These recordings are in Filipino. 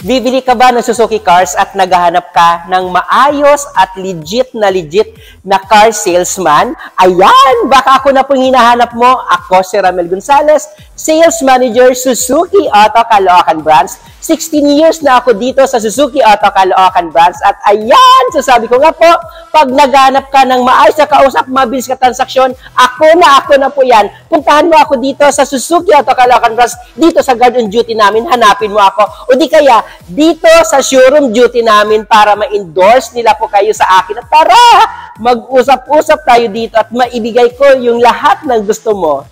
Bibili ka ba ng Suzuki cars at naghahanap ka ng maayos at legit na car salesman? Ayan! Baka ako na pong hinahanap mo. Ako si Ramel Gonzalez, Sales Manager, Suzuki Auto Caloocan Branch. 16 years na ako dito sa Suzuki Auto Caloocan Branch. At ayan, sasabi ko nga po, pag naghanap ka ng maayos na kausap, mabilis ka transaksyon, ako na po yan. Puntahan mo ako dito sa Suzuki Auto Caloocan Branch, dito sa guard on duty namin, hanapin mo ako. O di kaya, dito sa showroom duty namin para ma-endorse nila po kayo sa akin. At tara, mag-usap-usap tayo dito at maibigay ko yung lahat ng gusto mo.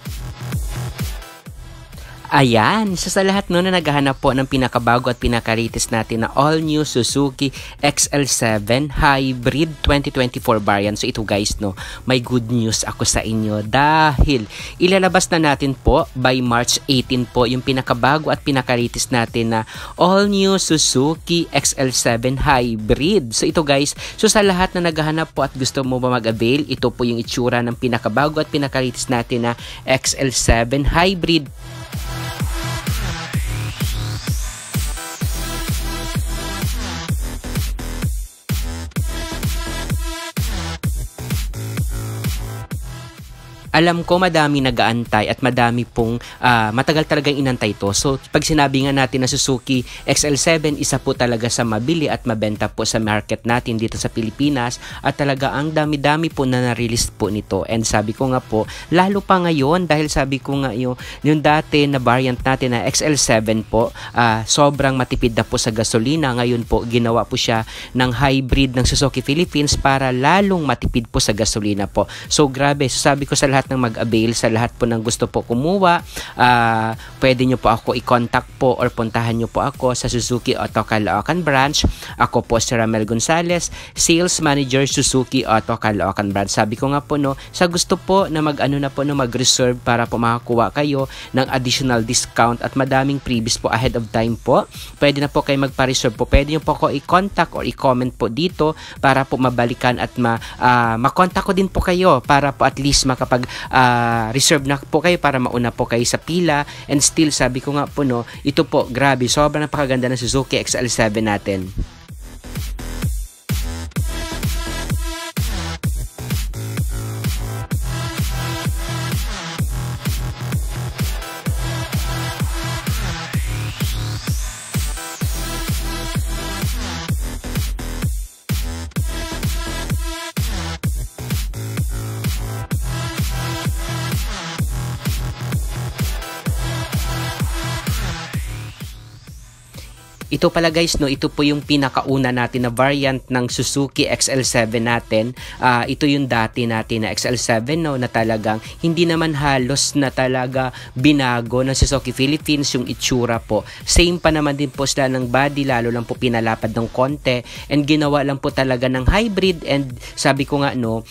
Ayan, sa lahat no na naghahanap po ng pinakabago at pinakaritis natin na all-new Suzuki XL7 Hybrid 2024 variant. So ito guys no, may good news ako sa inyo dahil ilalabas na natin po by March 18 po yung pinakabago at pinakaritis natin na all-new Suzuki XL7 Hybrid. So ito guys, so sa lahat na naghahanap po at gusto mo ba mag-avail, ito po yung itsura ng pinakabago at pinakaritis natin na XL7 Hybrid. Alam ko madami nag-aantay at madami pong matagal talagang inantay to. So pag sinabi nga natin na Suzuki XL7, isa po talaga sa mabili at mabenta po sa market natin dito sa Pilipinas at talaga ang dami-dami po na na-release po nito. And sabi ko nga po, lalo pa ngayon dahil sabi ko nga yung dati na variant natin na XL7 po, sobrang matipid na po sa gasolina. Ngayon po ginawa po siya ng hybrid ng Suzuki Philippines para lalong matipid po sa gasolina po. So grabe, so sabi ko sa lahat ng mag-avail, sa lahat po ng gusto po kumuha, pwede nyo po ako i-contact po or puntahan nyo po ako sa Suzuki Auto Caloocan Branch. Ako po si Ramel Gonzalez, Sales Manager, Suzuki Auto Caloocan Branch. Sabi ko nga po no, sa gusto po na mag-reserve para po makakuha kayo ng additional discount at madaming previous po ahead of time po, pwede na po kayo magpa-reserve po. Pwede nyo po ako i-contact or i-comment po dito para po mabalikan at ma-contact ko din po kayo para po at least reserve na po kayo para mauna po kayo sa pila. And still sabi ko nga po no, ito po grabe, sobrang napakaganda ng Suzuki XL7 natin. Ito pala guys no, ito po yung pinakauna natin na variant ng Suzuki XL7 natin. Ito yung dati natin na XL7 no, na talagang hindi naman halos na talaga binago ng Suzuki Philippines yung itsura po. Same pa naman din po sila ng body, lalo lang po pinalapad ng konti and ginawa lang po talaga ng hybrid. And sabi ko nga no,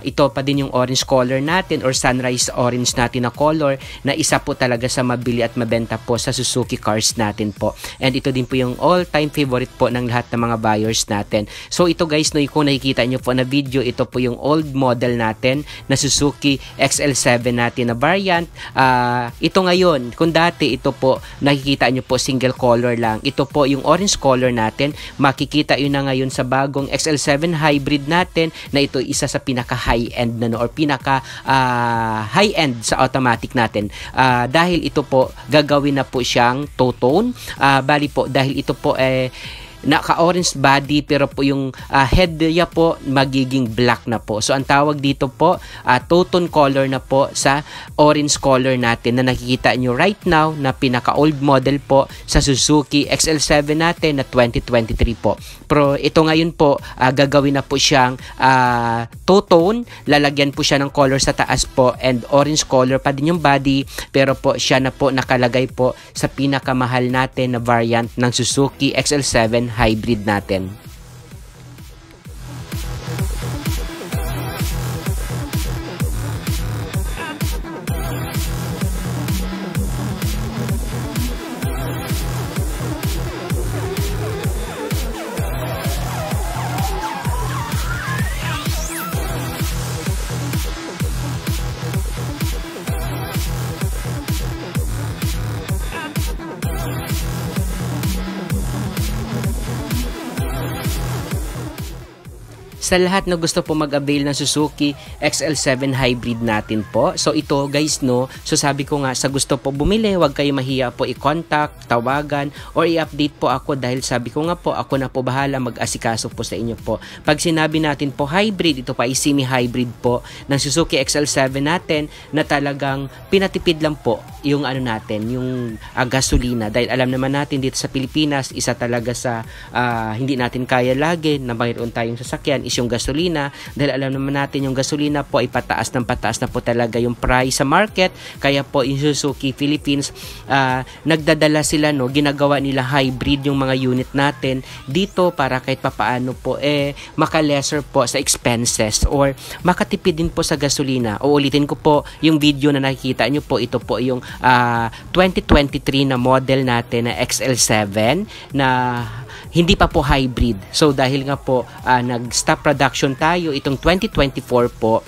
ito pa din yung orange color natin or sunrise orange natin na color na isa po talaga sa mabili at mabenta po sa Suzuki cars natin po. And ito din po yung all-time favorite po ng lahat ng mga buyers natin. So ito guys, no, kung nakikita nyo po na video, ito po yung old model natin na Suzuki XL7 natin na variant. Ito ngayon, kung dati ito po nakikita nyo po single color lang, ito po yung orange color natin. Makikita yun na ngayon sa bagong XL7 hybrid natin na ito isa sa pinaka high-end na no, or pinaka high-end sa automatic natin. Dahil ito po gagawin na po siyang two-tone. Bali po dahil ito po naka-orange body pero po yung head niya po magiging black na po. So ang tawag dito po two-tone color na po sa orange color natin na nakikita nyo right now na pinaka-old model po sa Suzuki XL7 natin na 2023 po. Pero ito ngayon po gagawin na po siyang two-tone, lalagyan po siya ng color sa taas po and orange color pa din yung body, pero po siya na po nakalagay po sa pinakamahal natin na variant ng Suzuki XL7 hybrid natin. sa lahat na gusto po mag-avail ng Suzuki XL7 Hybrid natin po. So ito guys no, so sabi ko nga sa gusto po bumili, wag kayo mahiya po i-contact, tawagan, or i-update po ako dahil sabi ko nga po, ako na po bahala mag-asikaso po sa inyo po. Pag sinabi natin po hybrid, ito pa ay semi-hybrid po ng Suzuki XL7 natin na talagang pinatipid lang po yung ano natin, yung gasolina. Dahil alam naman natin dito sa Pilipinas, isa talaga sa hindi natin kaya lagi na mayroon tayong sasakyan is yung gasolina. Dahil alam naman natin yung gasolina po ay pataas na po talaga yung price sa market. Kaya po yung Suzuki Philippines, nagdadala sila, no, ginagawa nila hybrid yung mga unit natin dito para kahit papaano po maka-lesser po sa expenses or makatipid din po sa gasolina. Uulitin ko po yung video na nakikita nyo po, ito po yung 2023 na model natin na XL7 na hindi pa po hybrid. So dahil nga po nag-stop production tayo itong 2024 po,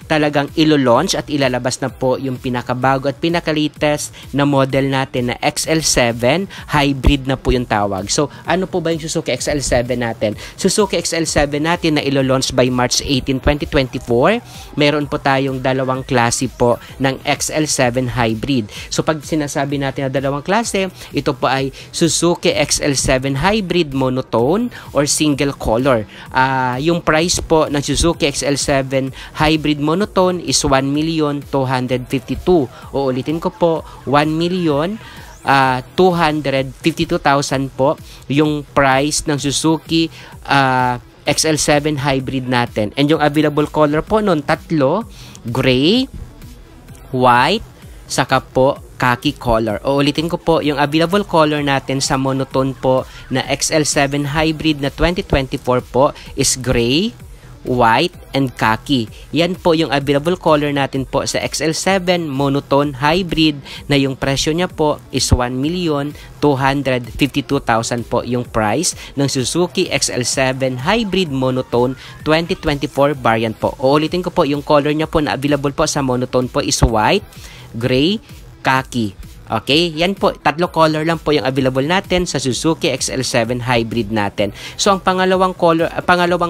talagang ilo-launch at ilalabas na po yung pinakabago at pinaka-latest na model natin na XL7 hybrid na po yung tawag. So ano po ba yung Suzuki XL7 natin? Suzuki XL7 natin na ilo-launch by March 18, 2024. Meron po tayong dalawang klase po ng XL7 hybrid. So pag sinasabi natin na dalawang klase, ito po ay Suzuki XL7 hybrid monotone or single color. Yung price po ng Suzuki XL7 hybrid monotone is 1,252,000. Uulitin ko po, 1,252,000 po yung price ng Suzuki XL7 hybrid natin. And yung available color po nun, tatlo, gray, white, saka po khaki color. Uulitin ko po, yung available color natin sa monotone po na XL7 hybrid na 2024 po is gray, white, and khaki. Yan po yung available color natin po sa XL7 monotone hybrid na yung presyo niya po is 1,252,000 po yung price ng Suzuki XL7 hybrid monotone 2024 variant po. Uulitin ko po, yung color niya po na available po sa monotone po is white, gray, khaki. Okay? Yan po, tatlo color lang po yung available natin sa Suzuki XL7 hybrid natin. So ang pangalawang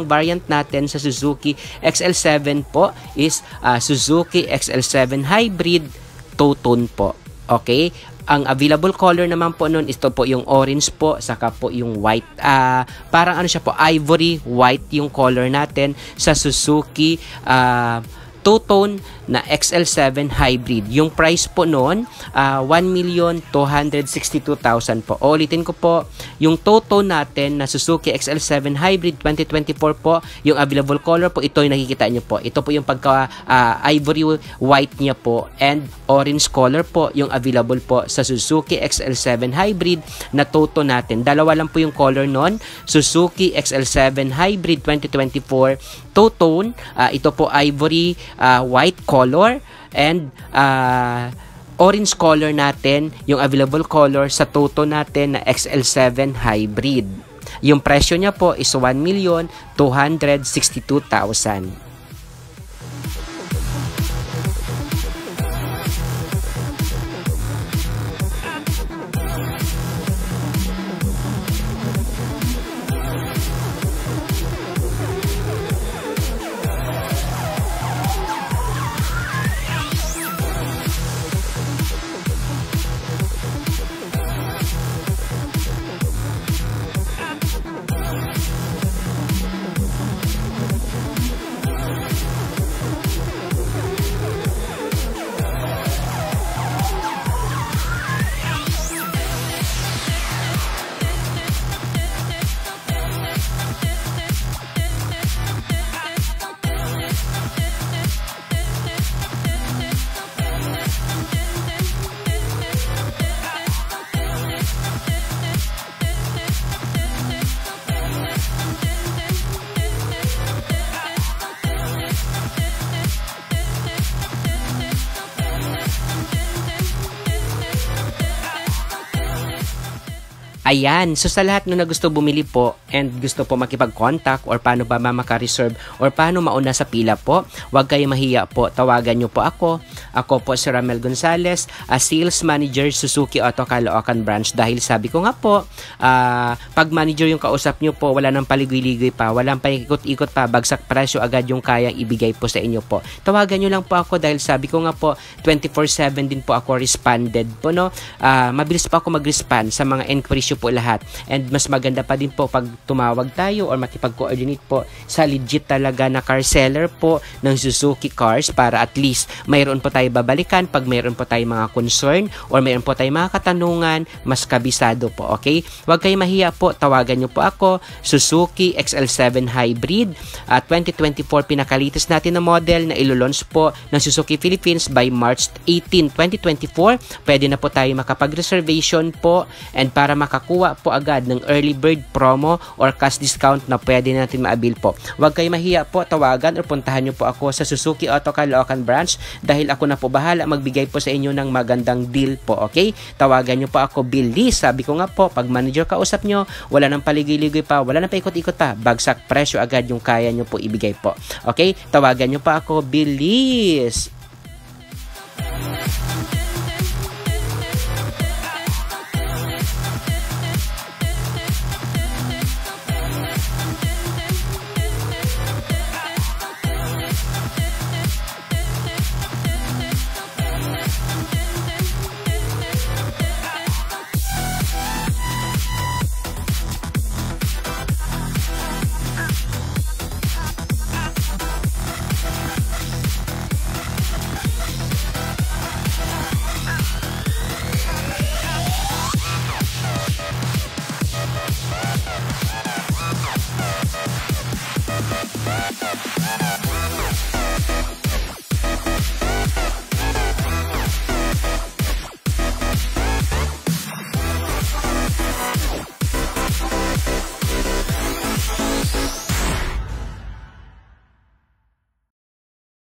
variant natin sa Suzuki XL7 po is Suzuki XL7 hybrid two-tone po. Okay? Ang available color naman po nun, ito po yung orange po, saka po yung white. Parang ano siya po, ivory white yung color natin sa Suzuki two-tone na XL7 hybrid. Yung price po noon, 1,262,000 po. Ulitin ko po, yung two-tone natin na Suzuki XL7 hybrid 2024 po, yung available color po, ito yung nakikita nyo po. Ito po yung pagka ivory white niya po and orange color po yung available po sa Suzuki XL7 hybrid na two-tone natin. Dalawa lang po yung color noon, Suzuki XL7 hybrid 2024 two-tone. Ito po ivory white color and orange color natin yung available color sa Toto natin na XL7 hybrid. Yung presyo niya po is 1,262,000. Ayan, so sa lahat na gusto bumili po and gusto po makipag-contact or paano ba maka-reserve or paano mauna sa pila po, huwag kayo mahiya po. Tawagan nyo po ako. Ako po si Ramel Gonzales, Sales Manager Suzuki Auto Caloocan Branch. Dahil sabi ko nga po, pag manager yung kausap nyo po, wala nang paligoy-ligoy pa, walang paikot-ikot pa, bagsak presyo agad yung kayang ibigay po sa inyo po. Tawagan nyo lang po ako dahil sabi ko nga po, 24/7 din po ako responded po, no? Mabilis po ako mag-respond sa mga inquiries po lahat. And mas maganda pa din po pag tumawag tayo or makipag-coordinate po sa legit talaga na car seller po ng Suzuki Cars para at least mayroon po tayo babalikan pag mayroon po tayo mga concern or mayroon po tayo mga katanungan, mas kabisado po, okay? Huwag kayo mahiya po, tawagan nyo po ako, Suzuki XL7 Hybrid 2024 pinakalitis natin na model na ilo-launch po ng Suzuki Philippines by March 18, 2024. Pwede na po tayo makapag-reservation po and para makakuha po agad ng early bird promo or cash discount na pwede natin ma-avail po. Huwag kayo mahiya po, tawagan o puntahan nyo po ako sa Suzuki Auto Caloocan Branch dahil ako na po bahala magbigay po sa inyo ng magandang deal po, okay? Tawagan nyo po ako, bilis. Sabi ko nga po, pag manager kausap nyo, wala nang paligay-ligoy pa, wala nang paikot-ikot pa, bagsak presyo agad yung kaya nyo po ibigay po. Okay? Tawagan nyo pa ako, bilis! Bye.